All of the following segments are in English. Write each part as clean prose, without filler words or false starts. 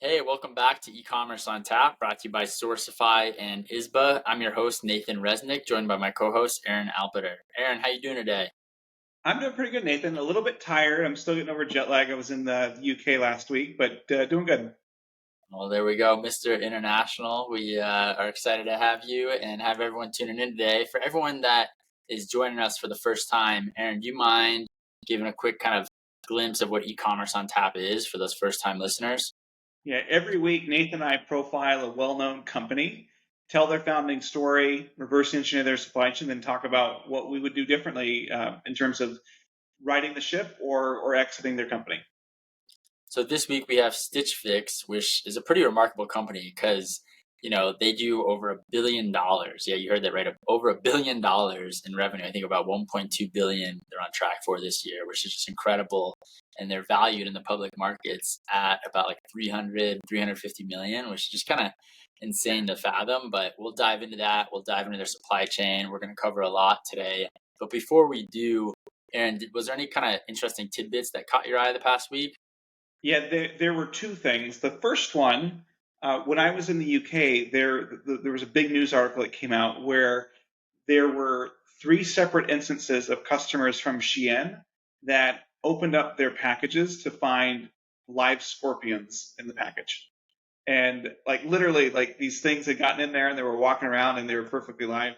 Hey, welcome back to Ecommerce on Tap, brought to you by Sourcify and ISBA. I'm your host, Nathan Resnick, joined by my co-host, Aaron Alpeter. Aaron, how you doing today? I'm doing pretty good, Nathan. A little bit tired. I'm still getting over jet lag. I was in the UK last week, but doing good. Well, there we go, Mr. International. We are excited to have you and have everyone tuning in today. For everyone that is joining us for the first time, Aaron, do you mind giving a quick kind of glimpse of what Ecommerce on Tap is for those first-time listeners? Yeah, every week, Nathan and I profile a well-known company, tell their founding story, reverse engineer their supply chain, then talk about what we would do differently in terms of riding the ship or exiting their company. So this week we have Stitch Fix, which is a pretty remarkable company because, they do over $1 billion. Yeah, you heard that right. Over $1 billion in revenue. I think about 1.2 billion they're on track for this year, which is just incredible. And they're valued in the public markets at about like 350 million, which is just kind of insane to fathom. But we'll dive into that. We'll dive into their supply chain. We're going to cover a lot today. But before we do, Aaron, was there any kind of interesting tidbits that caught your eye the past week? Yeah, there were two things. The first one, when I was in the UK, there was a big news article that came out where there were three separate instances of customers from Shein that opened up their packages to find live scorpions in the package. And like literally, like these things had gotten in there and they were walking around and they were perfectly live.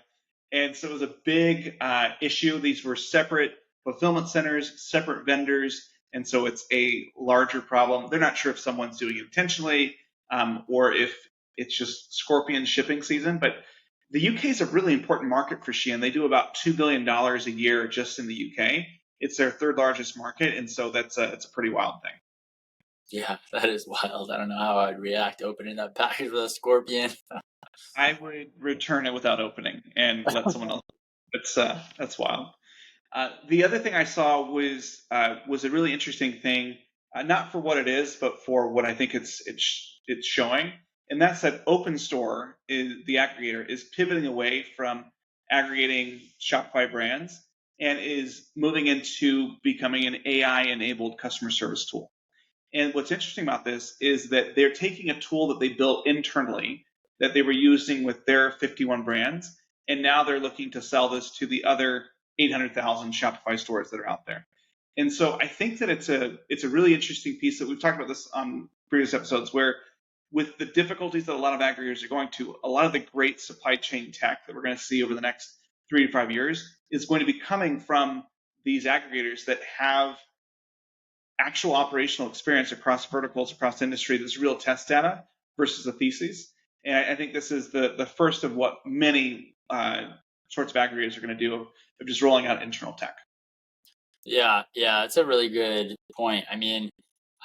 And so it was a big issue. These were separate fulfillment centers, separate vendors. And so it's a larger problem. They're not sure if someone's doing it intentionally or if it's just scorpion shipping season. But the UK is a really important market for Shein. They do about $2 billion a year just in the UK. It's their third largest market. And so it's a pretty wild thing. Yeah, that is wild. I don't know how I'd react opening that package with a scorpion. I would return it without opening and let someone else. That's wild. The other thing I saw was a really interesting thing, not for what it is, but for what I think it's showing, and that's that Open Store is the aggregator is pivoting away from aggregating Shopify brands and is moving into becoming an AI-enabled customer service tool. And what's interesting about this is that they're taking a tool that they built internally that they were using with their 51 brands, and now they're looking to sell this to the other 800,000 Shopify stores that are out there. And so I think that it's a really interesting piece that we've talked about this on previous episodes where with the difficulties that a lot of aggregators are going to, a lot of the great supply chain tech that we're going to see over the next 3 to 5 years is going to be coming from these aggregators that have actual operational experience across verticals, across industry, this real test data versus a thesis. And I think this is the first of what many sorts of aggregators are going to do of just rolling out internal tech. Yeah, it's a really good point. I mean,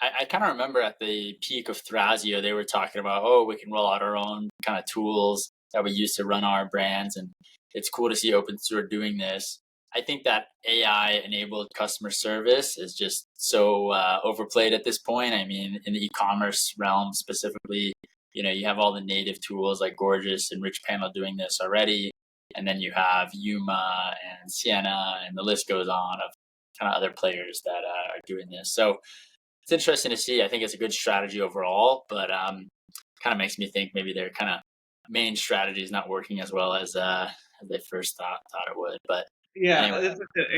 I kind of remember at the peak of Thrasio, they were talking about, oh, we can roll out our own kind of tools that we use to run our brands. And it's cool to see Open Store doing this. I think that AI-enabled customer service is just so overplayed at this point. I mean, in the e-commerce realm specifically, you have all the native tools like Gorgeous and Rich Panel doing this already. And then you have Yuma and Sienna, and the list goes on of kind of other players that are doing this. So it's interesting to see. I think it's a good strategy overall, but kind of makes me think maybe their kind of main strategy is not working as well as they first thought it would. But Yeah, anyway,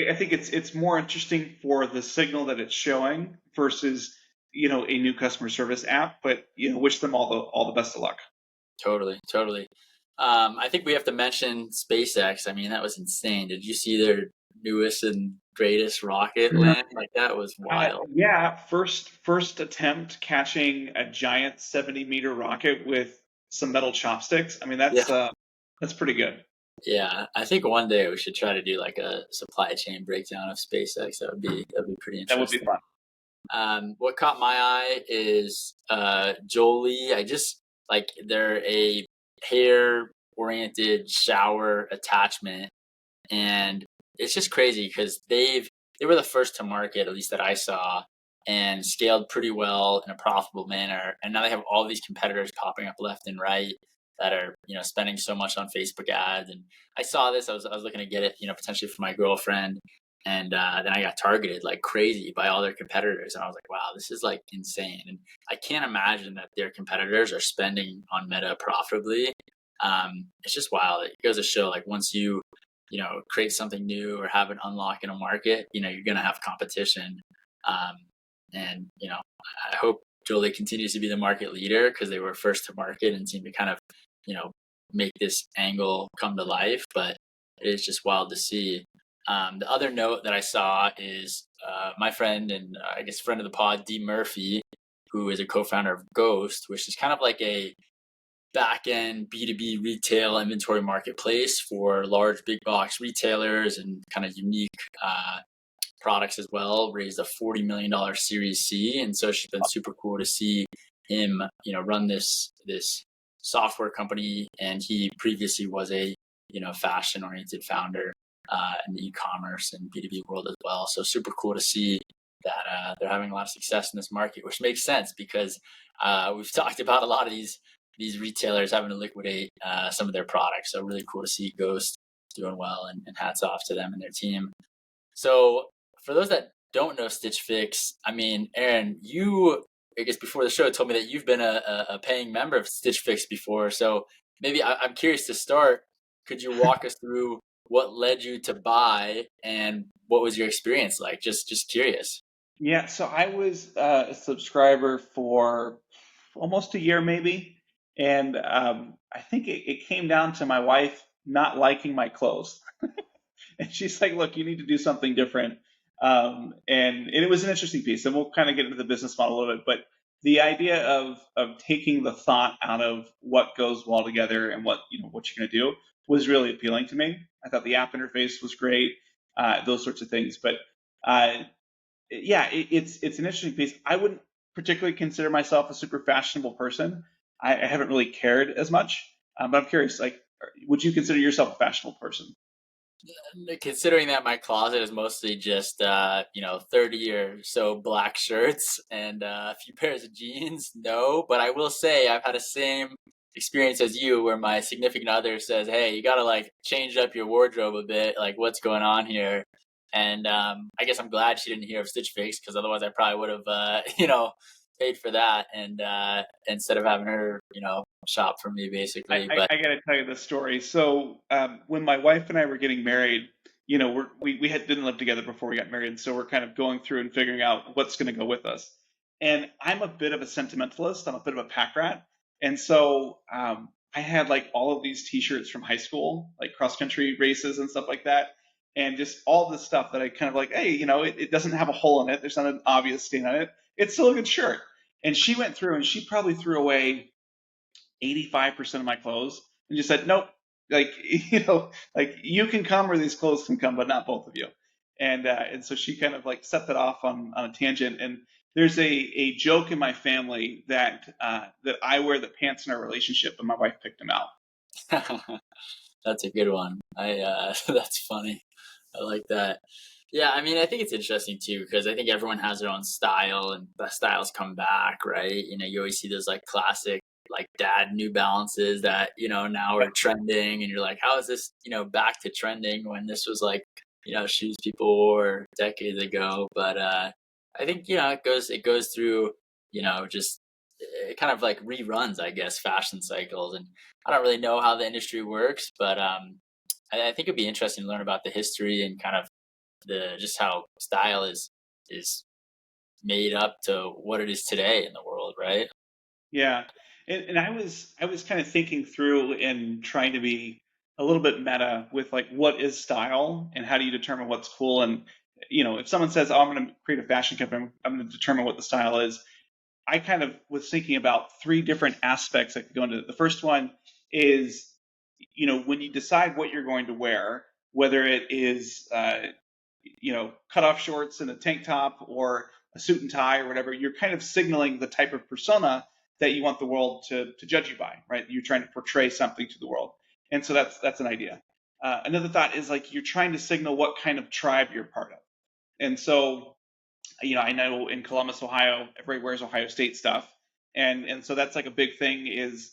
I think it's more interesting for the signal that it's showing versus a new customer service app. But wish them all the best of luck. totally. I think we have to mention SpaceX. I mean, that was insane. Did you see their newest and greatest rocket land? Like that was wild. Yeah, first attempt catching a giant 70-meter rocket with some metal chopsticks. I mean, Yeah. that's pretty good. Yeah, I think one day we should try to do like a supply chain breakdown of SpaceX. That'd be pretty That would be interesting. fun. What caught my eye is Jolie. I just like they're a hair oriented shower attachment, and it's just crazy because they were the first to market, at least that I saw, and scaled pretty well in a profitable manner. And now they have all these competitors popping up left and right that are spending so much on Facebook ads. And I saw this. I was looking to get it potentially for my girlfriend, And then I got targeted like crazy by all their competitors. And I was like, wow, this is like insane. And I can't imagine that their competitors are spending on Meta profitably. It's just wild. It goes to show like once you create something new or have an unlock in a market, you're going to have competition. Um, and, I hope Jolie continues to be the market leader because they were first to market and seem to kind of, you know, make this angle come to life. But it is just wild to see. The other note that I saw is my friend and I guess friend of the pod, D Murphy, who is a co-founder of Ghost, which is kind of like a back-end B2B retail inventory marketplace for large big box retailers and kind of unique products as well, raised a $40 million Series C. And so it's been super cool to see him, run this software company. And he previously was a, fashion oriented founder in the e-commerce and B2B world as well. So super cool to see that they're having a lot of success in this market, which makes sense because we've talked about a lot of these retailers having to liquidate some of their products. So really cool to see Ghost doing well, and hats off to them and their team. So for those that don't know Stitch Fix, I mean, Aaron, I guess before the show told me that you've been a paying member of Stitch Fix before. So maybe I'm curious to start. Could you walk us through what led you to buy and what was your experience like? Just curious. Yeah, so I was a subscriber for almost a year, maybe, and I think it came down to my wife not liking my clothes, and she's like, "Look, you need to do something different." And it was an interesting piece, and we'll kind of get into the business model a little bit, but the idea of taking the thought out of what goes well together and what you're going to do was really appealing to me. I thought the app interface was great, those sorts of things, but. Yeah, it's an interesting piece. I wouldn't particularly consider myself a super fashionable person. I haven't really cared as much, but I'm curious. Like, would you consider yourself a fashionable person? Considering that my closet is mostly just 30 or so black shirts and a few pairs of jeans, no. But I will say I've had the same experience as you where my significant other says, hey, you gotta like change up your wardrobe a bit, like what's going on here. And I guess I'm glad she didn't hear of Stitch Fix because otherwise I probably would have paid for that and instead of having her shop for me I, basically. I, But I got to tell you this story. So when my wife and I were getting married, we didn't live together before we got married, and so we're kind of going through and figuring out what's going to go with us. And I'm a bit of a sentimentalist. I'm a bit of a pack rat, and so I had like all of these T-shirts from high school, like cross country races and stuff like that, and just all this stuff that I kind of like, hey, it doesn't have a hole in it. There's not an obvious stain on it. It's still a good shirt. And she went through and she probably threw away 85% of my clothes and just said, nope, like, like you can come or these clothes can come, but not both of you. And so she kind of like set that off on a tangent. And there's a joke in my family that I wear the pants in our relationship, and my wife picked them out. that's a good one. That's funny. I like that. Yeah, I mean, I think it's interesting too because I think everyone has their own style, and the styles come back, right? You always see those like classic, like dad New Balances that now are trending, and you're like, how is this back to trending when this was like shoes people wore decades ago? But I think it goes through just it kind of like reruns, I guess, fashion cycles, and I don't really know how the industry works, but I think it'd be interesting to learn about the history and kind of the just how style is made up to what it is today in the world, right? Yeah. And I was kind of thinking through and trying to be a little bit meta with like what is style and how do you determine what's cool. And if someone says, oh, I'm going to create a fashion company, I'm going to determine what the style is. I kind of was thinking about three different aspects that could go into it. The first one is, when you decide what you're going to wear, whether it is, cut off shorts and a tank top or a suit and tie or whatever, you're kind of signaling the type of persona that you want the world to judge you by, right? You're trying to portray something to the world. And so that's an idea. Another thought is like you're trying to signal what kind of tribe you're part of. And so I know in Columbus, Ohio, everybody wears Ohio State stuff, and so that's like a big thing. Is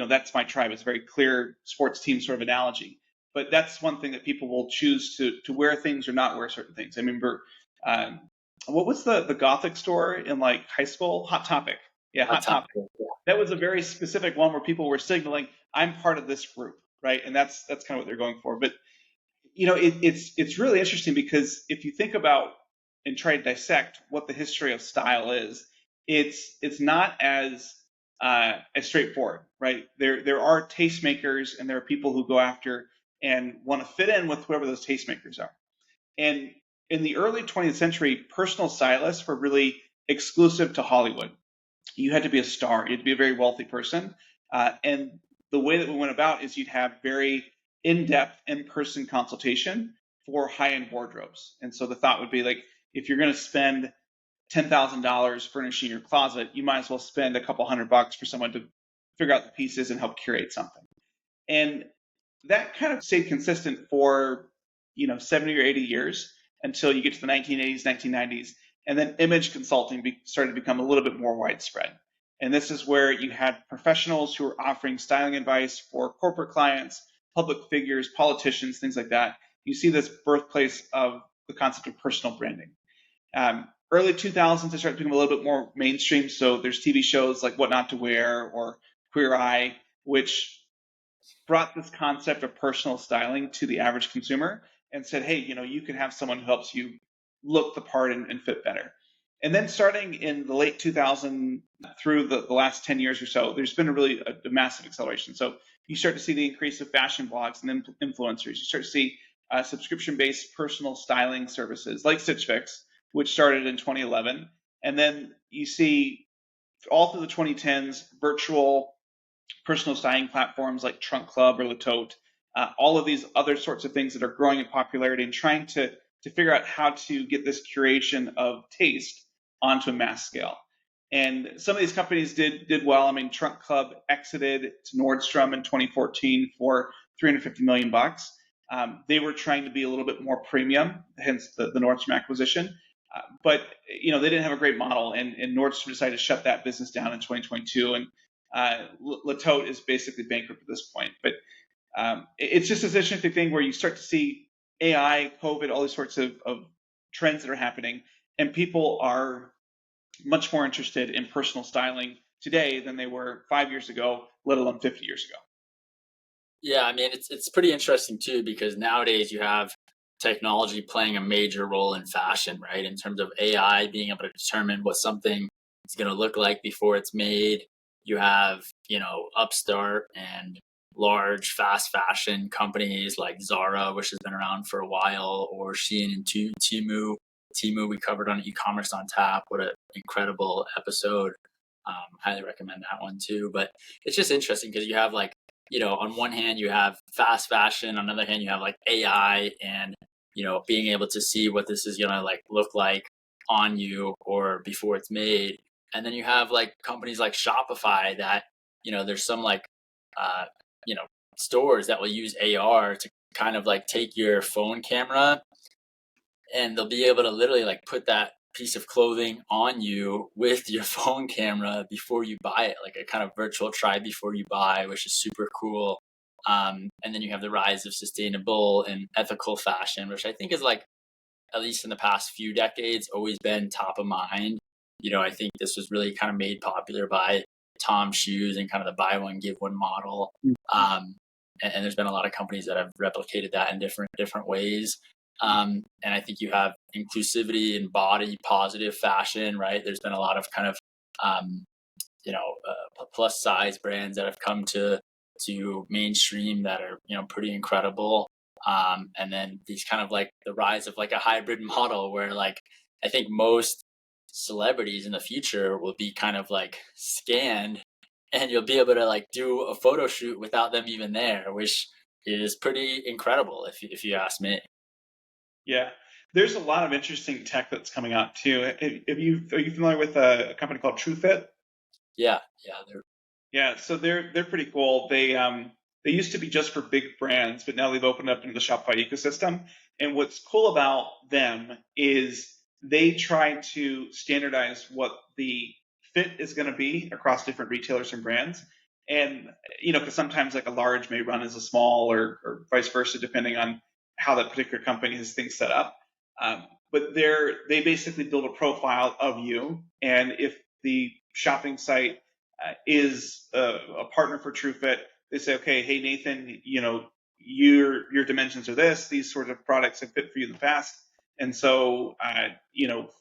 that's my tribe. It's a very clear sports team sort of analogy. but that's one thing that people will choose to wear things or not wear certain things. I remember, um, what was the Gothic store in like high school? Hot Topic. Yeah, Hot Hot Topic. topic. That was a very specific one where people were signaling, I'm part of this group, right? And that's kind of what they're going for. But it's really interesting because if you think about and try to dissect what the history of style is, it's not as straightforward, right? There are tastemakers and there are people who go after and want to fit in with whoever those tastemakers are. And in the early 20th century, personal stylists were really exclusive to Hollywood. You had to be a star. You had to be a very wealthy person. And the way that we went about is you'd have very in-depth, in-person consultation for high-end wardrobes. And so the thought would be like, if you're going to spend $10,000 furnishing your closet, you might as well spend a couple $100 for someone to figure out the pieces and help curate something. And that kind of stayed consistent for 70 or 80 years until you get to the 1980s, 1990s, and then image consulting started to become a little bit more widespread. And this is where you had professionals who were offering styling advice for corporate clients, public figures, politicians, things like that. You see this birthplace of the concept of personal branding. Early 2000s, it started to become a little bit more mainstream. So there's TV shows like What Not to Wear or Queer Eye, which brought this concept of personal styling to the average consumer and said, hey, you can have someone who helps you look the part and fit better. And then starting in the late 2000s through the last 10 years or so, there's been a massive acceleration. So you start to see the increase of fashion blogs and influencers. You start to see subscription-based personal styling services like Stitch Fix, which started in 2011. And then you see all through the 2010s, virtual personal styling platforms like Trunk Club or Latote, all of these other sorts of things that are growing in popularity and trying to figure out how to get this curation of taste onto a mass scale. And some of these companies did well. I mean, Trunk Club exited to Nordstrom in 2014 for $350 million. They were trying to be a little bit more premium, hence the Nordstrom acquisition. But they didn't have a great model, and Nordstrom decided to shut that business down in 2022. And Latote is basically bankrupt at this point. But it's just this interesting thing where you start to see AI, COVID, all these sorts of trends that are happening, and people are much more interested in personal styling today than they were 5 years ago, let alone 50 years ago. Yeah, I mean it's pretty interesting too because nowadays you have technology playing a major role in fashion, right? In terms of AI being able to determine what something is going to look like before it's made. You have, upstart and large fast fashion companies like Zara, which has been around for a while, or Shein and Temu. Temu we covered on Ecommerce on Tap. What an incredible episode. Highly recommend that one too. But it's just interesting because you have like, on one hand you have fast fashion, on the other hand you have like AI and, being able to see what this is gonna like look like on you or before it's made. And then you have like companies like Shopify that, there's some like, uh, you know, stores that will use AR to kind of like take your phone camera and they'll be able to literally like put that piece of clothing on you with your phone camera before you buy it, like a kind of virtual try before you buy, which is super cool. And then you have the rise of sustainable and ethical fashion, which I think is like, at least in the past few decades, always been top of mind. I think this was really kind of made popular by Tom Shoes and kind of the buy one give one model. And there's been a lot of companies that have replicated that in different ways. And I think you have inclusivity and body positive fashion, right? There's been a lot of kind of plus size brands that have come to mainstream that are pretty incredible. And then these kind of like the rise of like a hybrid model where like I think most celebrities in the future will be kind of like scanned and you'll be able to like do a photo shoot without them even there, which is pretty incredible if you ask me. Yeah, there's a lot of interesting tech that's coming out too. Are you familiar with a company called TrueFit? Yeah, Yeah, so they're pretty cool. They used to be just for big brands, but now they've opened up into the Shopify ecosystem. And what's cool about them is they try to standardize what the fit is going to be across different retailers and brands. And, because sometimes like a large may run as a small, or vice versa, depending on how that particular company has things set up. But they basically build a profile of you. And if the shopping site is a partner for TrueFit, they say, okay, hey, Nathan, your dimensions are this, these sort of products have fit for you in the past. And so,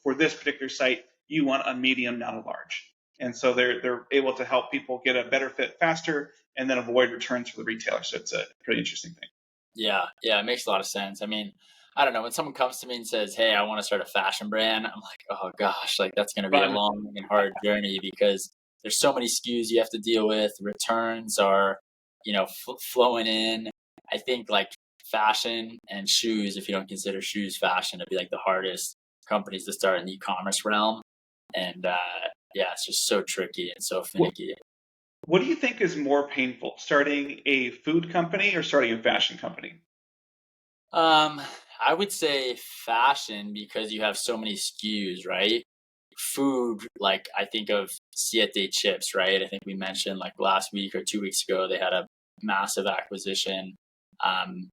for this particular site, you want a medium, not a large. And so they're able to help people get a better fit faster and then avoid returns for the retailer. So it's a pretty interesting thing. Yeah, yeah, it makes a lot of sense. I mean, I don't know, when someone comes to me and says, "Hey, I want to start a fashion brand," I'm like, "Oh gosh, like that's going to be a Fun. long and hard journey because there's so many SKUs you have to deal with. Returns are, flowing in. I think like fashion and shoes, if you don't consider shoes fashion, it'd be like the hardest companies to start in the e-commerce realm. And yeah, it's just so tricky and so What, finicky. what do you think is more painful, starting a food company or starting a fashion company? Um, I would say fashion because you have so many SKUs, right? Food, like I think of Siete chips, right? I think we mentioned like last week or 2 weeks ago, they had a massive acquisition. Um,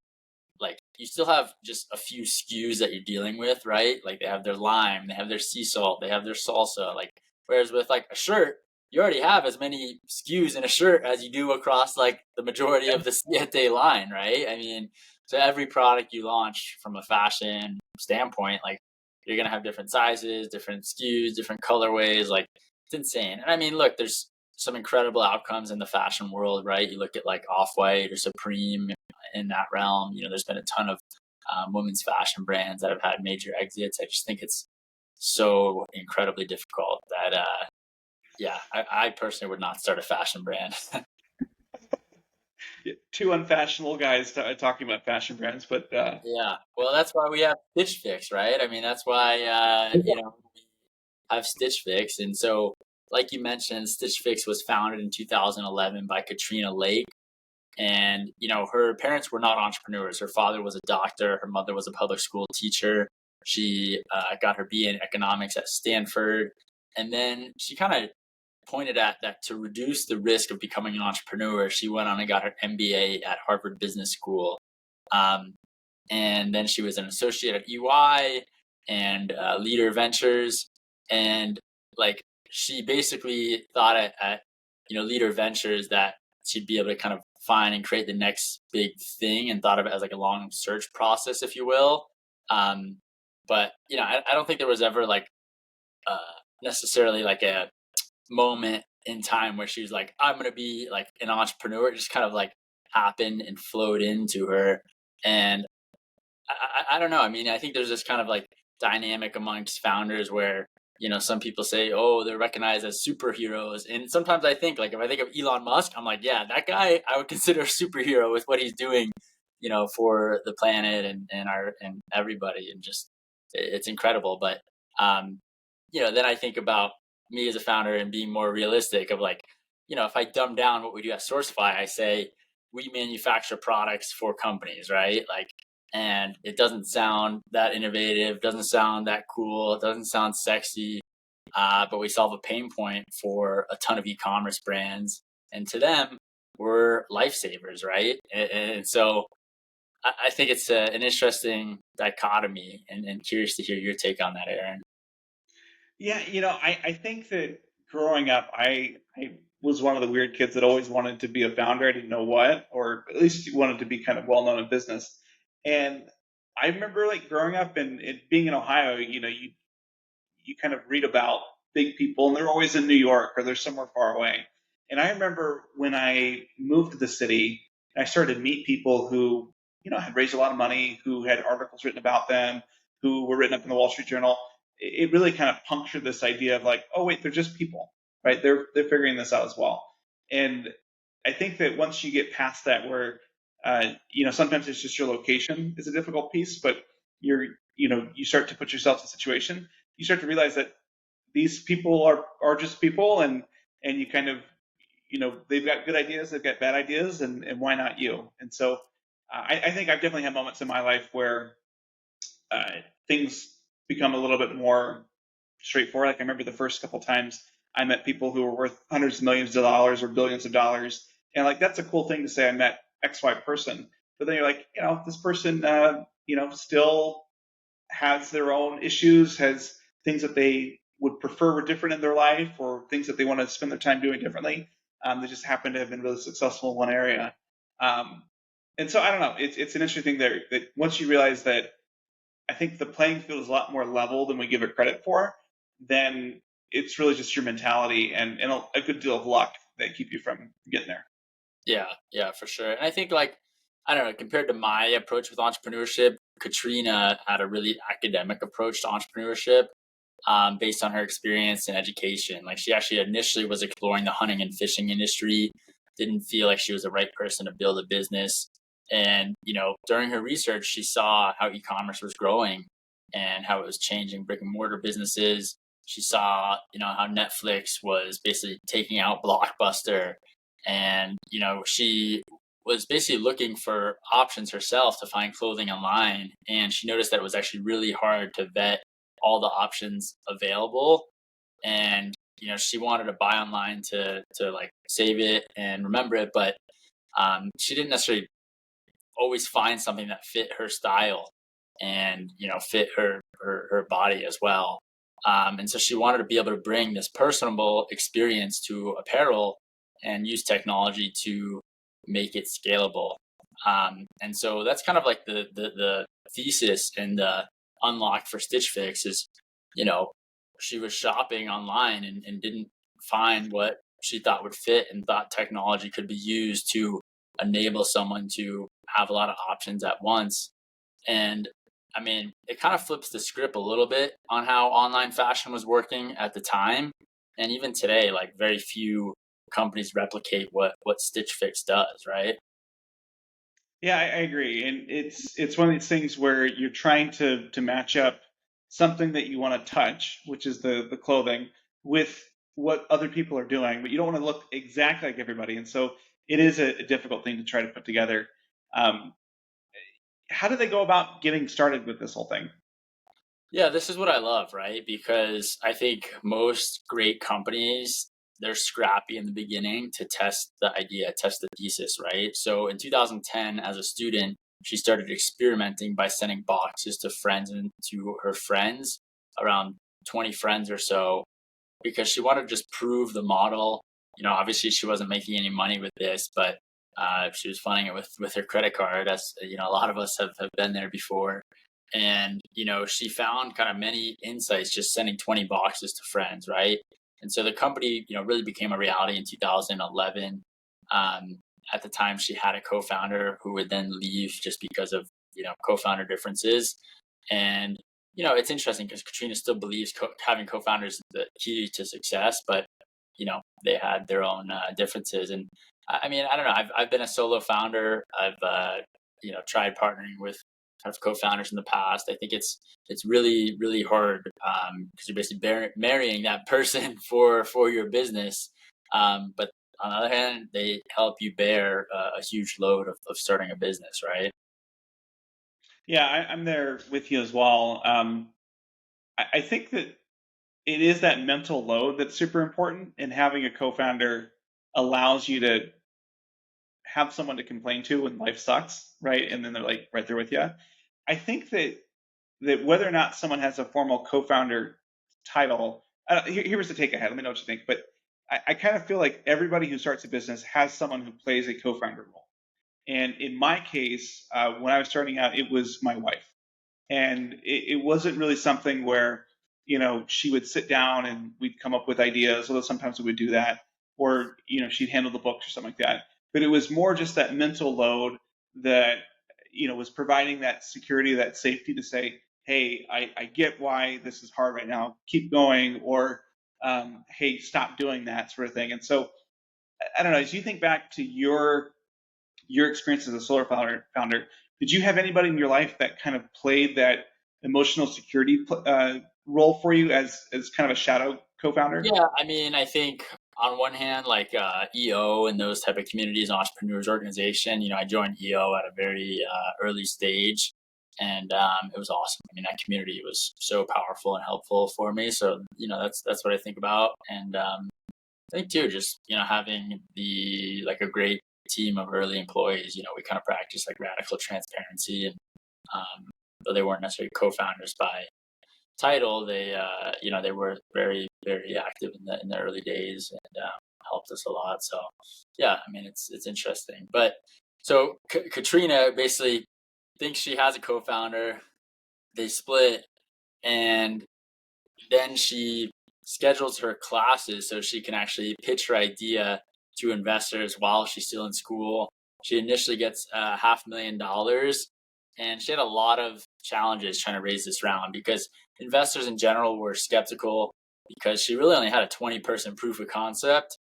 like you still have just a few SKUs that you're dealing with, right? Like they have their lime, they have their sea salt, they have their salsa. Like whereas with like a shirt, you already have as many SKUs in a shirt as you do across like the majority of the Siete line, right? I mean, so every product you launch from a fashion standpoint, like you're gonna have different sizes, different SKUs, different colorways. Like it's insane. And I mean, look, there's some incredible outcomes in the fashion world, right? You look at like Off White or Supreme in that realm. There's been a ton of women's fashion brands that have had major exits. I just think it's so incredibly difficult that, yeah, I personally would not start a fashion brand. Yeah, two unfashionable guys talking about fashion brands, but Yeah, well, that's why we have Stitch Fix, right? I mean, that's why we have Stitch Fix, and so like you mentioned, Stitch Fix was founded in 2011 by Katrina Lake. And her parents were not entrepreneurs. Her father was a doctor, her mother was a public school teacher. She got her BA in economics at Stanford, and then she kind of pointed at that to reduce the risk of becoming an entrepreneur. She went on and got her MBA at Harvard Business School. um, and then she was an associate at EY and Leader Ventures. And like she basically thought at Leader Ventures that she'd be able to kind of find and create the next big thing, and thought of it as like a long search process, if you will. Um, but I don't think there was ever like uh, necessarily like a moment in time where she was like, I'm gonna be like an entrepreneur. It just kind of like happened and flowed into her. And I don't know. I mean, I think there's this kind of like dynamic amongst founders where some people say, oh, they're recognized as superheroes, and sometimes I think like if I think of Elon Musk, I'm like, yeah, that guy I would consider a superhero with what he's doing, for the planet and everybody, and just it's incredible. But um, then I think about me as a founder and being more realistic of like, if I dumb down what we do at Sourcify, I say we manufacture products for companies, right? Like, and it doesn't sound that innovative, doesn't sound that cool, it doesn't sound sexy, but we solve a pain point for a ton of e-commerce brands, and to them, we're lifesavers, right? And so I think it's an interesting dichotomy, and curious to hear your take on that, Aaron. yeah, I think that growing up, I was one of the weird kids that always wanted to be a founder. I didn't know what, or at least wanted to be kind of well known in business. And I remember like growing up and it being in Ohio, you kind of read about big people and they're always in New York or they're somewhere far away. And I remember when I moved to the city, I started to meet people who, had raised a lot of money, who had articles written about them, who were written up in the Wall Street Journal. It really kind of punctured this idea of like, oh wait, they're just people, right? They're figuring this out as well. And I think that once you get past that, where sometimes it's just your location is a difficult piece, but you start to put yourself in a situation, you start to realize that these people are just people, and you kind of they've got good ideas, they've got bad ideas, and why not you? And so I think I've definitely had moments in my life where uh, things become a little bit more straightforward. Like I remember the first couple times I met people who were worth hundreds of millions of dollars or billions of dollars. And like, that's a cool thing to say, I met XY person. But then you're like, this person, still has their own issues, has things that they would prefer were different in their life, or things that they want to spend their time doing differently. They just happen to have been really successful in one area. Um, and so I don't know. It's an interesting thing there that once you realize that I think the playing field is a lot more level than we give it credit for, then it's really just your mentality and a good deal of luck that keep you from getting there. Yeah, yeah, for sure. And I think like, I don't know, compared to my approach with entrepreneurship, Katrina had a really academic approach to entrepreneurship, based on her experience and education. Like she actually initially was exploring the hunting and fishing industry, didn't feel like she was the right person to build a business. And, during her research, she saw how e-commerce was growing and how it was changing brick and mortar businesses. She saw, how Netflix was basically taking out Blockbuster. And, she was basically looking for options herself to find clothing online. And she noticed that it was actually really hard to vet all the options available. And, she wanted to buy online to like save it and remember it. But she didn't necessarily always find something that fit her style and, fit her body as well. And so she wanted to be able to bring this personable experience to apparel and use technology to make it scalable. And so that's kind of like the thesis and the unlock for Stitch Fix is, you know, she was shopping online and didn't find what she thought would fit and thought technology could be used to enable someone to have a lot of options at once. And I mean, it kind of flips the script a little bit on how online fashion was working at the time. And even today, like very few companies replicate what Stitch Fix does, right? Yeah, I agree, and it's one of these things where you're trying to match up something that you want to touch, which is the clothing, with what other people are doing, but you don't want to look exactly like everybody, and so it is a difficult thing to try to put together. Um, how do they go about getting started with this whole thing? Yeah, this is what I love, right? Because I think most great companies, they're scrappy in the beginning to test the idea, test the thesis, right? So in 2010, as a student, she started experimenting by sending boxes to friends and to her friends, around 20 friends or so, because she wanted to just prove the model. Obviously she wasn't making any money with this, but she was funding it with her credit card. As a lot of us have been there before. And she found kind of many insights just sending 20 boxes to friends, right? And so the company really became a reality in 2011. um, at the time she had a co-founder who would then leave just because of co-founder differences. And it's interesting because Katrina still believes having co-founders is the key to success, but they had their own differences. And I mean, I don't know. I've been a solo founder. I've tried partnering with kind of co-founders in the past. I think it's really really hard because you're basically marrying that person for your business. But on the other hand, they help you bear a huge load of starting a business, right? Yeah, I'm there with you as well. I think that it is that mental load that's super important, and having a co-founder allows you to have someone to complain to when life sucks, right? And then they're like right there with you. I think that whether or not someone has a formal co-founder title, here's the take I had. Let me know what you think. But I kind of feel like everybody who starts a business has someone who plays a co-founder role. And in my case, when I was starting out, it was my wife, and it wasn't really something where she would sit down and we'd come up with ideas, although sometimes we would do that, or she'd handle the books or something like that. But it was more just that mental load that was providing that security, that safety to say, hey, I get why this is hard right now, keep going, or hey, stop doing that sort of thing. And so I don't know, as you think back to your experience as a solar founder, did you have anybody in your life that kind of played that emotional security role for you as kind of a shadow co-founder? Yeah, I mean, I think on one hand, like EO and those type of communities, entrepreneurs organization, I joined EO at a very early stage. and it was awesome. I mean, that community was so powerful and helpful for me. So that's what I think about, and I think too, just having the like a great team of early employees. We kind of practice like radical transparency, and though they weren't necessarily co-founders by title, they were very very active in the early days, and helped us a lot. So yeah, I mean it's interesting. But so Katrina basically thinks she has a co-founder. They split, and then she schedules her classes so she can actually pitch her idea to investors while she's still in school. She initially gets $500,000, and she had a lot of challenges trying to raise this round because investors in general were skeptical because she really only had a 20-person proof of concept,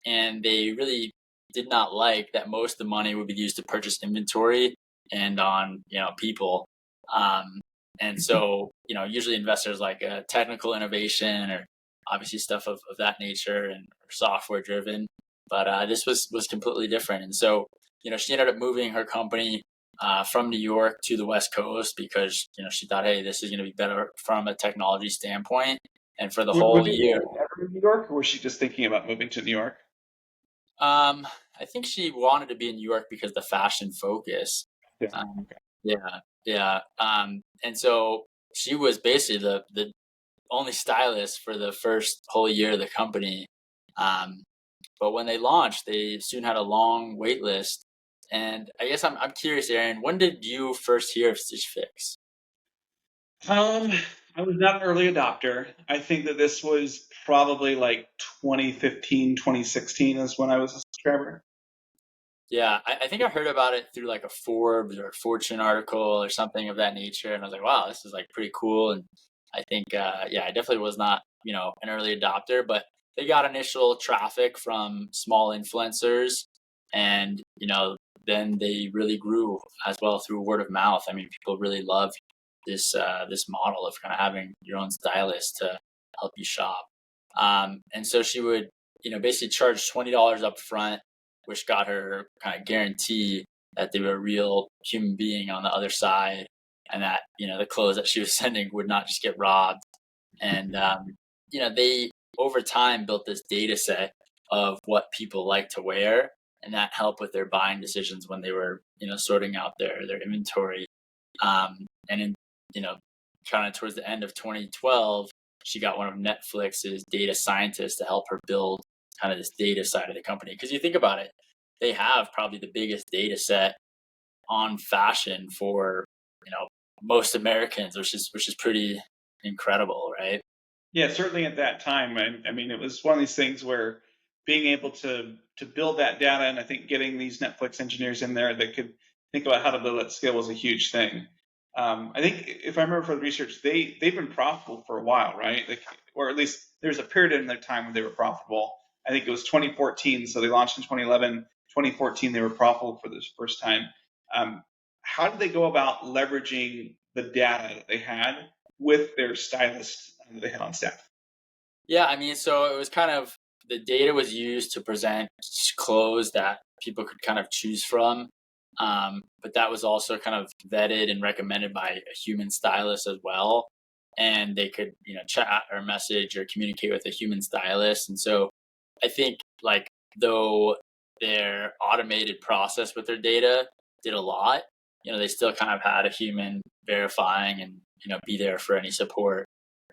and they really did not like that most of the money would be used to purchase inventory and on people. Um, and so, usually investors like technical innovation or obviously stuff of that nature and software driven. But this was completely different. And so, she ended up moving her company from New York to the West Coast because, she thought, hey, this is going to be better from a technology standpoint. And for the Was whole she year, ever in New York, or was she just thinking about moving to New York? I think she wanted to be in New York because the fashion focus. Yeah. Um, Okay. yeah, yeah. And so she was basically the only stylist for the first whole year of the company. Um, but when they launched, they soon had a long wait list. And I guess I'm curious, Aaron, when did you first hear of Stitch Fix? Um, I was not an early adopter. I think that this was probably like 2015, 2016 is when I was a subscriber. Yeah, I think I heard about it through like a Forbes or Fortune article or something of that nature, and I was like, wow, this is like pretty cool. And I think, yeah, I definitely was not, an early adopter, but they got initial traffic from small influencers, and then they really grew as well through word of mouth. I mean, people really love this model of kind of having your own stylist to help you shop. And so she would, basically charge $20 up front, which got her kind of guarantee that they were a real human being on the other side, and that the clothes that she was sending would not just get robbed. And they over time built this data set of what people like to wear, and that helped with their buying decisions when they were sorting out their inventory. And in you know kind of towards the end of 2012, she got one of Netflix's data scientists to help her build kind of this data side of the company. Because you think about it, they have probably the biggest data set on fashion for most Americans, which is pretty incredible, right? Yeah, certainly at that time. I mean, it was one of these things where being able to build that data, and I think getting these Netflix engineers in there that could think about how to build at scale was a huge thing. I think if I remember from the research, they've been profitable for a while, right? Like, or at least there's a period in their time when they were profitable. I think it was 2014, so they launched in 2011. 2014, they were profitable for the first time. Um, how did they go about leveraging the data that they had with their stylist that they had on staff? Yeah, I mean, so it was kind of the data was used to present clothes that people could kind of choose from. But that was also kind of vetted and recommended by a human stylist as well. And they could, chat or message or communicate with a human stylist. And so I think, like, though their automated process with their data did a lot, they still kind of had a human verifying and, be there for any support.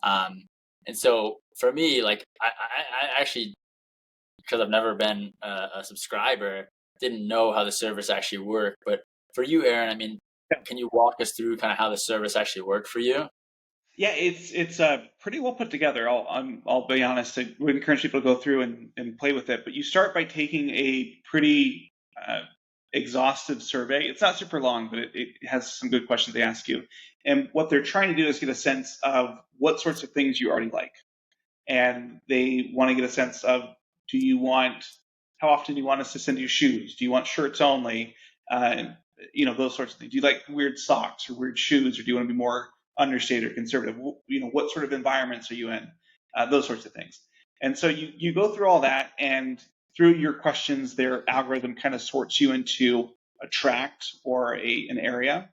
Um, and so for me, like I actually, because I've never been a subscriber, didn't know how the service actually worked. But for you, Aaron, I mean, can you walk us through kind of how the service actually worked for you? Yeah, it's pretty well put together. I'll be honest. I would encourage people to go through and play with it. But you start by taking a pretty exhaustive survey. It's not super long, but it has some good questions they ask you. And what they're trying to do is get a sense of what sorts of things you already like, and they want to get a sense of, do you want, how often do you want us to send you shoes? Do you want shirts only? Uh, those sorts of things. Do you like weird socks or weird shoes, or do you want to be more understated or conservative? What sort of environments are you in? Those sorts of things. And so you go through all that, and through your questions, their algorithm kind of sorts you into a tract or an area.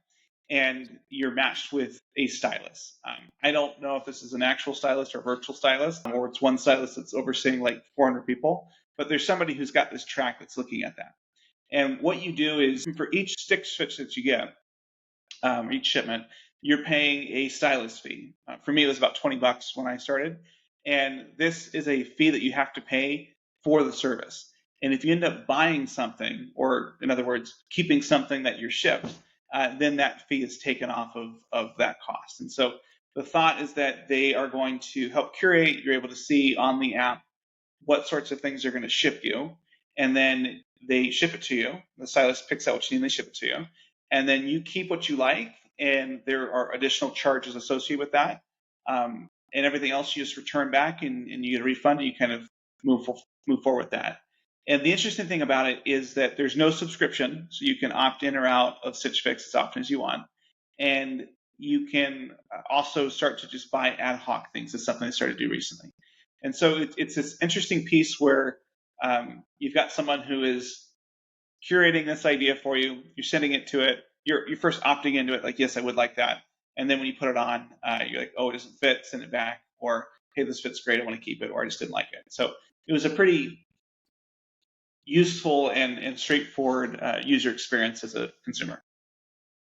and you're matched with a stylist. I don't know if this is an actual stylist or a virtual stylist, or it's one stylist that's overseeing like 400 people, but there's somebody who's got this track that's looking at that. And what you do is for each stitch switch that you get, each shipment, you're paying a stylist fee. For me, it was about $20 when I started. And this is a fee that you have to pay for the service. And if you end up buying something, or in other words, keeping something that you're shipped, then that fee is taken off of that cost. And so the thought is that they are going to help curate. You're able to see on the app what sorts of things they're going to ship you, and then they ship it to you. The stylist picks out what you need, and they ship it to you, and then you keep what you like, and there are additional charges associated with that. And everything else you just return back, and you get a refund, and you kind of move forward with that. And the interesting thing about it is that there's no subscription, so you can opt in or out of Stitch Fix as often as you want. And you can also start to just buy ad hoc things. It's something I started to do recently. And so it's this interesting piece where you've got someone who is curating this idea for you. You're sending it to it. You're first opting into it, like, yes, I would like that. And then when you put it on, you're like, oh, it doesn't fit, send it back. Or, hey, this fits great, I want to keep it, or I just didn't like it. So it was a pretty useful and straightforward user experience as a consumer.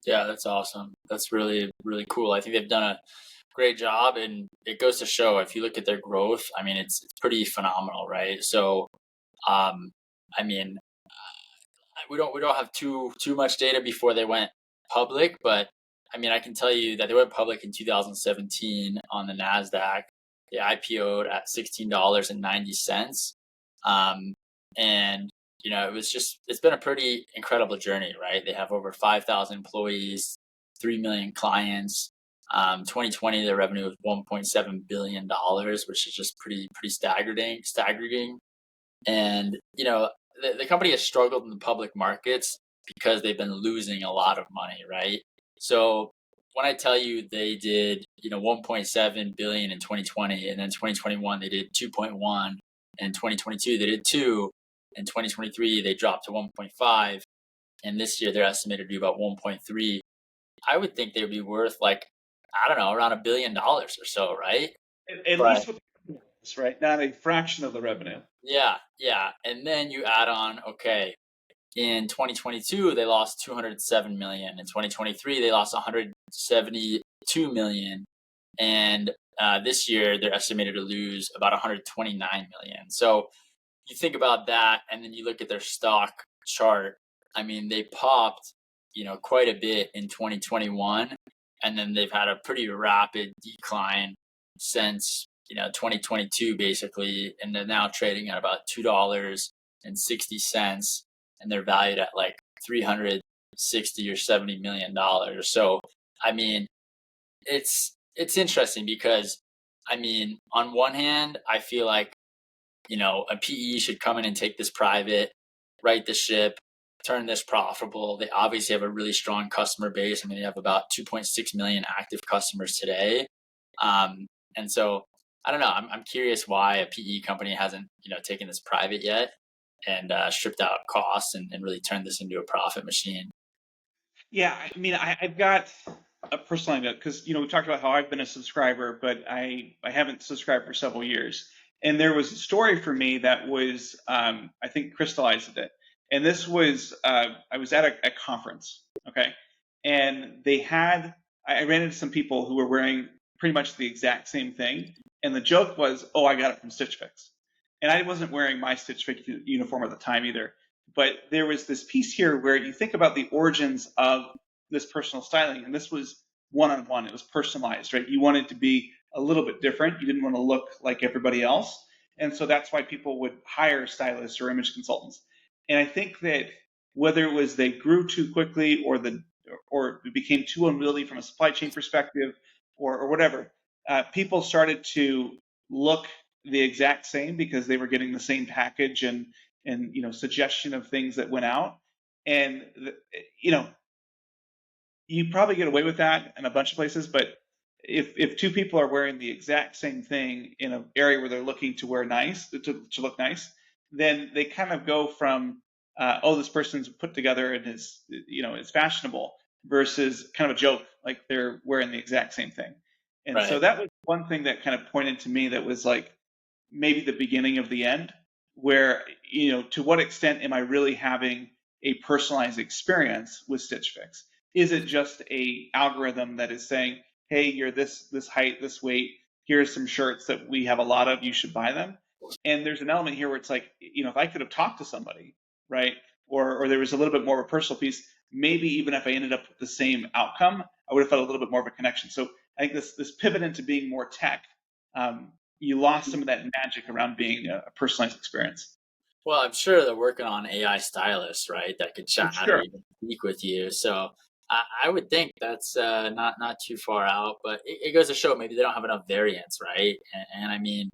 Yeah, that's awesome. That's really, really cool. I think they've done a great job, and it goes to show if you look at their growth, I mean, it's pretty phenomenal, right? So, I mean, we don't have too much data before they went public, but I mean, I can tell you that they went public in 2017 on the Nasdaq. They IPO'd at $16.90, and it's been a pretty incredible journey, right? They have over 5,000 employees, 3 million clients. 2020, their revenue was $1.7 billion, which is just pretty staggering. And, the company has struggled in the public markets because they've been losing a lot of money, right? So when I tell you they did, 1.7 billion in 2020, and then 2021 they did 2.1, and 2022 they did 2, and 2023 they dropped to 1.5, and this year they're estimated to do about 1.3. I would think they would be worth, like, I don't know, around $1 billion or so, right? At But least with this, right? Not a fraction of the revenue. yeah, and then you add on, okay, in 2022 they lost 207 million. In 2023 they lost 172 million, and this year they're estimated to lose about 129 million. So you think about that, and then you look at their stock chart. I mean, they popped, quite a bit in 2021, and then they've had a pretty rapid decline since 2022 basically, and they're now trading at about $2.60, and they're valued at like 360 or 70 million dollars. So I mean, it's interesting because, I mean, on one hand I feel like, a PE should come in and take this private, right the ship, turn this profitable. They obviously have a really strong customer base. I mean, they have about 2.6 million active customers today. And so I don't know. I'm curious why a PE company hasn't, taken this private yet, and stripped out costs, and really turned this into a profit machine. Yeah, I mean, I've got a personal anecdote because we talked about how I've been a subscriber, but I haven't subscribed for several years. And there was a story for me that was I think crystallized it. And this was I was at a conference, okay, and I ran into some people who were wearing pretty much the exact same thing, and the joke was, oh, I got it from Stitch Fix, and I wasn't wearing my Stitch Fix uniform at the time either. But there was this piece here where you think about the origins of this personal styling, and this was one-on-one. It was personalized, right? You wanted to be a little bit different. You didn't want to look like everybody else. And so that's why people would hire stylists or image consultants. And I think that whether it was they grew too quickly, or it became too unwieldy from a supply chain perspective, or whatever, people started to look the exact same because they were getting the same package and suggestion of things that went out. And you probably get away with that in a bunch of places, but if two people are wearing the exact same thing in an area where they're looking to wear nice, to look nice, then they kind of go from, oh, this person's put together and is fashionable, versus kind of a joke, like they're wearing the exact same thing. And so Right. that was one thing that kind of pointed to me that was like maybe the beginning of the end, where, to what extent am I really having a personalized experience with Stitch Fix? Is it just a algorithm that is saying, hey, you're this height, this weight, here's some shirts that we have a lot of, you should buy them? And there's an element here where it's like, if I could have talked to somebody, right? Or there was a little bit more of a personal piece, maybe even if I ended up with the same outcome, I would have felt a little bit more of a connection. So I think this pivot into being more tech, you lost some of that magic around being a personalized experience. Well, I'm sure they're working on AI stylists, right? That could chat or Sure. even speak with you. So I would think that's not too far out, but it goes to show maybe they don't have enough variance, right? And I mean,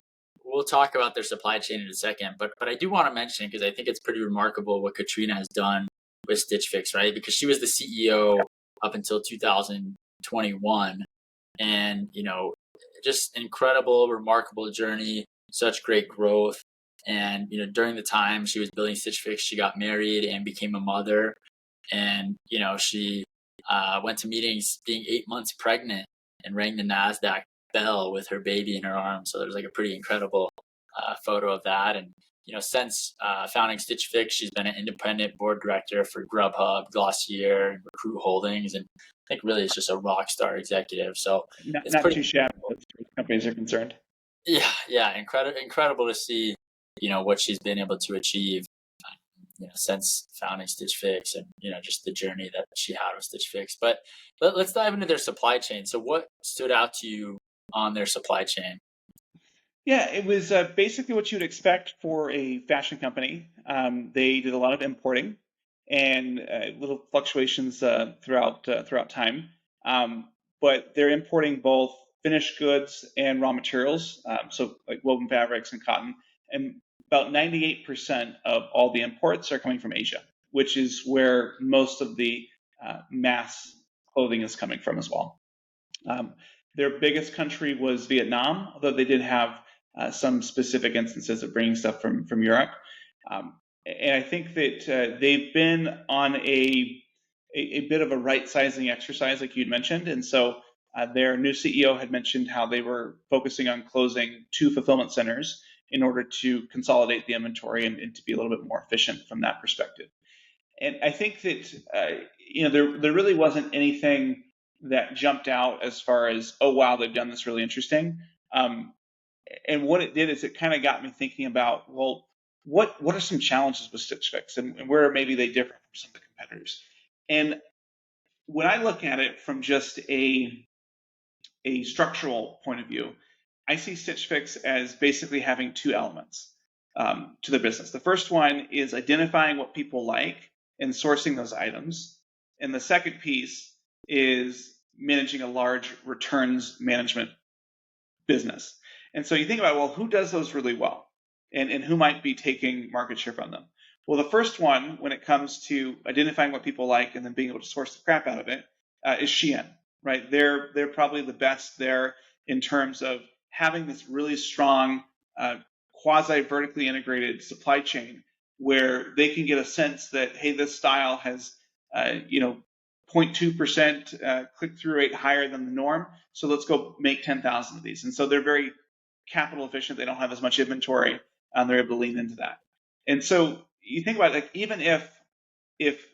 we'll talk about their supply chain in a second, but I do want to mention because I think it's pretty remarkable what Katrina has done with Stitch Fix, right? Because she was the CEO up until 2021, and just incredible, remarkable journey, such great growth. And during the time she was building Stitch Fix, she got married and became a mother. And she went to meetings being 8 months pregnant and rang the Nasdaq bell with her baby in her arms. So there's like a pretty incredible photo of that. And since founding Stitch Fix, she's been an independent board director for Grubhub, Glossier, and Recruit Holdings, and I think really it's just a rock star executive. So it's Not pretty, too shabby as companies are concerned. yeah, incredible to see, what she's been able to achieve, since founding Stitch Fix, and just the journey that she had with Stitch Fix. But let's dive into their supply chain. So what stood out to you on their supply chain? Yeah, it was basically what you'd expect for a fashion company. They did a lot of importing and little fluctuations throughout time. Um, but they're importing both finished goods and raw materials, so like woven fabrics and cotton. And about 98% of all the imports are coming from Asia, which is where most of the mass clothing is coming from as well. Um, their biggest country was Vietnam, although they did have some specific instances of bringing stuff from Europe. Um, and I think that they've been on a bit of a right sizing exercise, like you'd mentioned. And so their new CEO had mentioned how they were focusing on closing 2 fulfillment centers in order to consolidate the inventory and to be a little bit more efficient from that perspective. And I think that there really wasn't anything that jumped out as far as, oh wow, they've done this really interesting. Um, and what it did is it kind of got me thinking about, well, what are some challenges with Stitch Fix, and where maybe they differ from some of the competitors. And when I look at it from just a structural point of view, I see Stitch Fix as basically having 2 elements to their business. The first one is identifying what people like and sourcing those items. And the second piece is managing a large returns management business. And so you think about, well, who does those really well? And who might be taking market share from them? Well, the first one, when it comes to identifying what people like and then being able to source the crap out of it, is Shein, right? They're probably the best there in terms of having this really strong quasi vertically integrated supply chain where they can get a sense that, hey, this style has uh, you know 0.2% click-through rate higher than the norm, so let's go make 10,000 of these. And so they're very capital efficient. They don't have as much inventory. They're able to lean into that. And so you think about it, like even if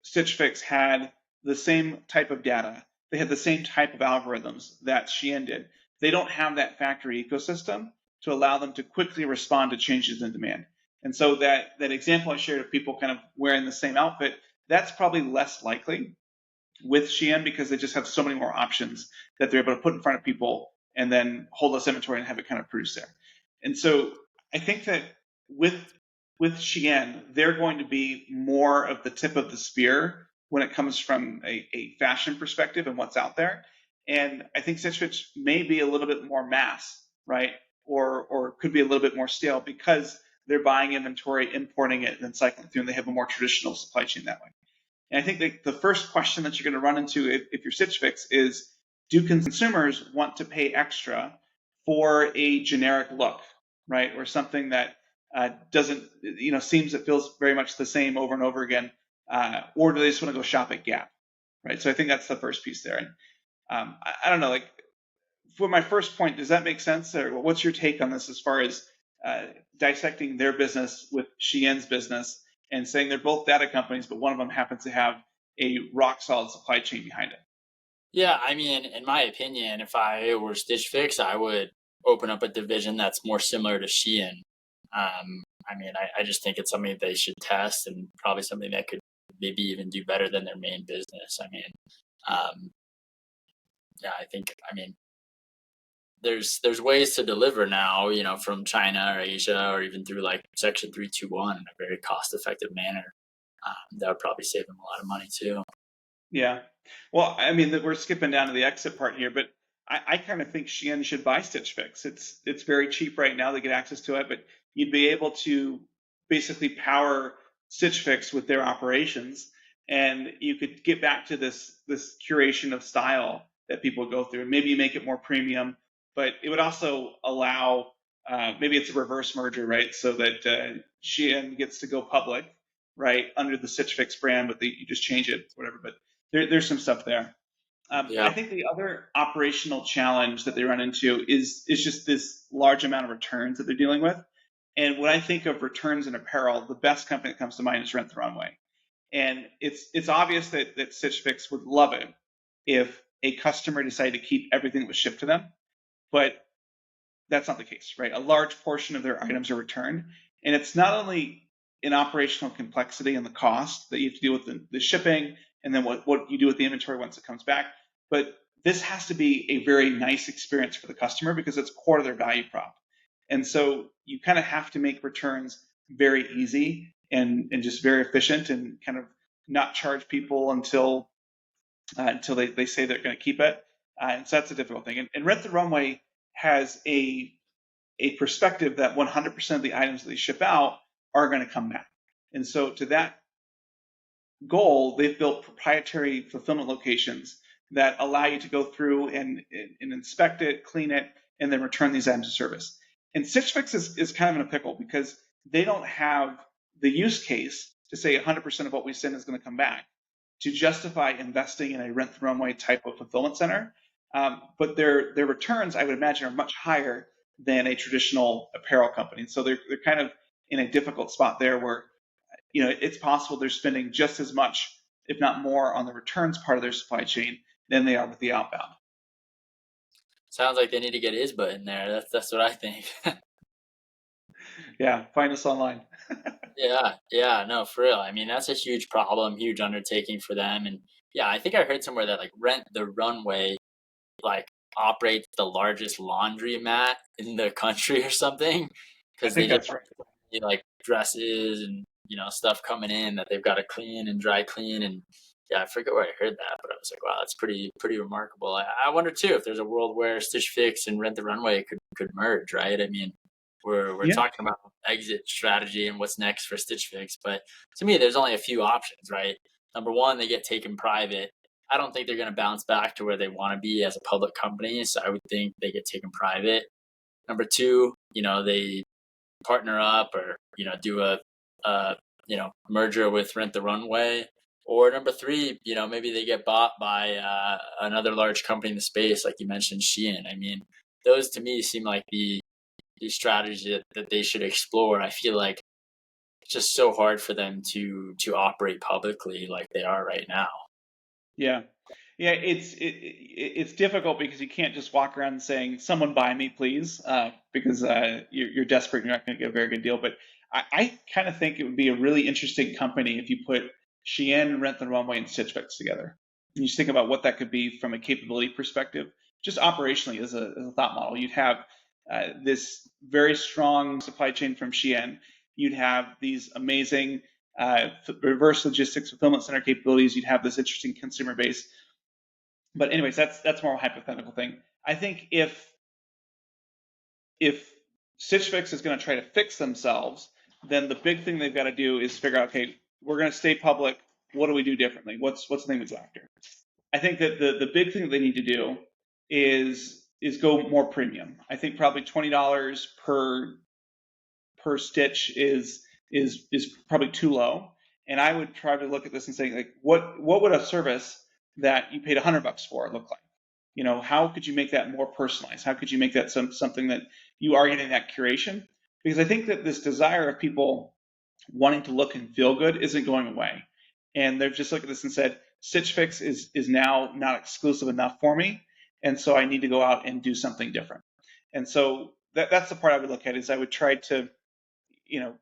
Stitch Fix had the same type of data, they had the same type of algorithms that Shein did, they don't have that factory ecosystem to allow them to quickly respond to changes in demand. And so that example I shared of people kind of wearing the same outfit, that's probably less likely with Shein because they just have so many more options that they're able to put in front of people and then hold less inventory and have it kind of produce there. And so I think that with with Shein, they're going to be more of the tip of the spear when it comes from a fashion perspective and what's out there. And I think Stitch Fix may be a little bit more mass, right? Or could be a little bit more stale because they're buying inventory, importing it, and then cycling through, and they have a more traditional supply chain that way. And I think that the first question that you're going to run into if you're Stitch Fix is, do consumers want to pay extra for a generic look, right? Or something that doesn't, seems it feels very much the same over and over again, or do they just want to go shop at Gap? right? So I think that's the first piece there. And I don't know, like for my first point, does that make sense? Or what's your take on this as far as dissecting their business with Shein's business and saying they're both data companies, but one of them happens to have a rock solid supply chain behind it? Yeah, I mean, in my opinion, if I were Stitch Fix, I would open up a division that's more similar to Shein. I mean, I just think it's something they should test and probably something that could maybe even do better than their main business. I mean, um, yeah, I mean, there's ways to deliver now, from China or Asia or even through like Section 321 in a very cost effective manner. That would probably save them a lot of money too. Yeah. Well, I mean, we're skipping down to the exit part here, but I kind of think Shein should buy Stitch Fix. It's very cheap right now to get access to it, but you'd be able to basically power Stitch Fix with their operations, and you could get back to this curation of style that people go through. And maybe you make it more premium, but it would also allow maybe it's a reverse merger, right? So that Shein gets to go public, right, under the Stitch Fix brand, but you just change it, whatever. But there's some stuff there. I Yeah. think the other operational challenge that they run into is just this large amount of returns that they're dealing with. And when I think of returns in apparel, the best company that comes to mind is Rent the Runway. And it's obvious that Stitch Fix would love it if a customer decided to keep everything that was shipped to them, but that's not the case, right? A large portion of their items are returned, and it's not only an operational complexity and the cost that you have to deal with the shipping, and then what you do with the inventory once it comes back, but this has to be a very nice experience for the customer because it's core to their value prop. And so you kind of have to make returns very easy and just very efficient and kind of not charge people until they say they're going to keep it. And so that's a difficult thing. And Rent the Runway has a perspective that 100% of the items that they ship out are going to come back. And so to that goal, they've built proprietary fulfillment locations that allow you to go through and inspect it, clean it, and then return these items of service. And Stitch Fix is kind of in a pickle because they don't have the use case to say 100% of what we send is going to come back to justify investing in a Rent the Runway type of fulfillment center. But their returns, I would imagine, are much higher than a traditional apparel company. So they're kind of in a difficult spot there where it's possible they're spending just as much, if not more, on the returns part of their supply chain than they are with the outbound. Sounds like they need to get Isba in there. That's what I think. Yeah, find us online. Yeah, yeah, no, for real. I mean, that's a huge problem, huge undertaking for them. And yeah, I think I heard somewhere that like Rent the Runway like operates the largest laundromat in the country or something I because they think just that's have right. so many, like dresses and stuff coming in that they've got to clean and dry clean. And yeah, I forget where I heard that, but I was like, wow, that's pretty remarkable. I wonder too if there's a world where Stitch Fix and Rent the Runway could merge, right? I mean, we're Yeah, talking about exit strategy and what's next for Stitch Fix, but to me, there's only a few options, right? Number one, they get taken private. I don't think they're going to bounce back to where they want to be as a public company. So I would think they get taken private. Number two, they partner up or, do a merger with Rent the Runway. Or number three, maybe they get bought by another large company in the space, like you mentioned, Shein. I mean, those to me seem like the strategy that they should explore. I feel like it's just so hard for them to operate publicly like they are right now. yeah. Yeah, it's difficult because you can't just walk around saying "Someone buy me, please," because you're desperate. You're not going to get a very good deal. But I kind of think it would be a really interesting company if you put Shein, Rent the Runway, and Stitch Fix together. And you just think about what that could be from a capability perspective, just operationally as a thought model. You'd have this very strong supply chain from Shein. You'd have these amazing reverse logistics fulfillment center capabilities. You'd have this interesting consumer base. But anyways, that's more a hypothetical thing. I think if Stitch Fix is going to try to fix themselves, then the big thing they've got to do is figure out, okay, we're going to stay public. What do we do differently? What's the thing we go after? I think that the big thing that they need to do is go more premium. I think probably $20 per stitch is probably too low. And I would try to look at this and say, like, what would a service that you paid $100 for look like? How could you make that more personalized? How could you make that something that you are getting that curation? Because I think that this desire of people wanting to look and feel good isn't going away. And they've just looked at this and said, Stitch Fix is now not exclusive enough for me. And so I need to go out and do something different. And so that's the part I would look at is I would try to,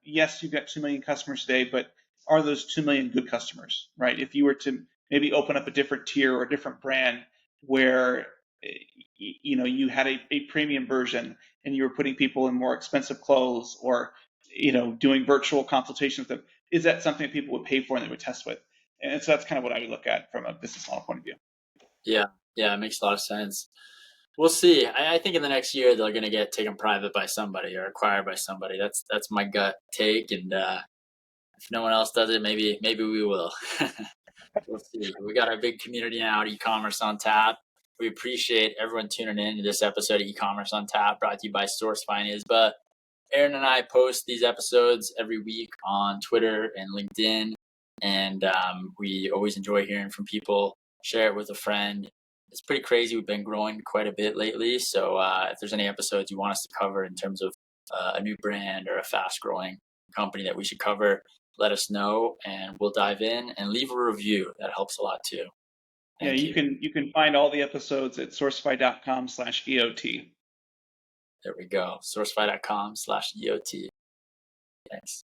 yes, you've got 2 million customers today, but are those 2 million good customers, right? If you were to maybe open up a different tier or a different brand where, you had a premium version and you were putting people in more expensive clothes or, doing virtual consultations with them, is that something that people would pay for and they would test with? And so that's kind of what I would look at from a business model point of view. Yeah, yeah, it makes a lot of sense. We'll see. I think in the next year they're going to get taken private by somebody or acquired by somebody. That's my gut take, and if no one else does it, maybe we will. We'll see. We got our big community now at Ecommerce on Tap. We appreciate everyone tuning in to this episode of Ecommerce on Tap, brought to you by Source Finance. But Aaron and I post these episodes every week on Twitter and LinkedIn, and we always enjoy hearing from people. Share it with a friend. It's pretty crazy. We've been growing quite a bit lately. So if there's any episodes you want us to cover in terms of a new brand or a fast-growing company that we should cover, let us know, and we'll dive in and leave a review. That helps a lot too. Yeah, Thank you you. can find all the episodes at sourcify.com/EOT. There we go. Sourcefy.com/EOT. Thanks.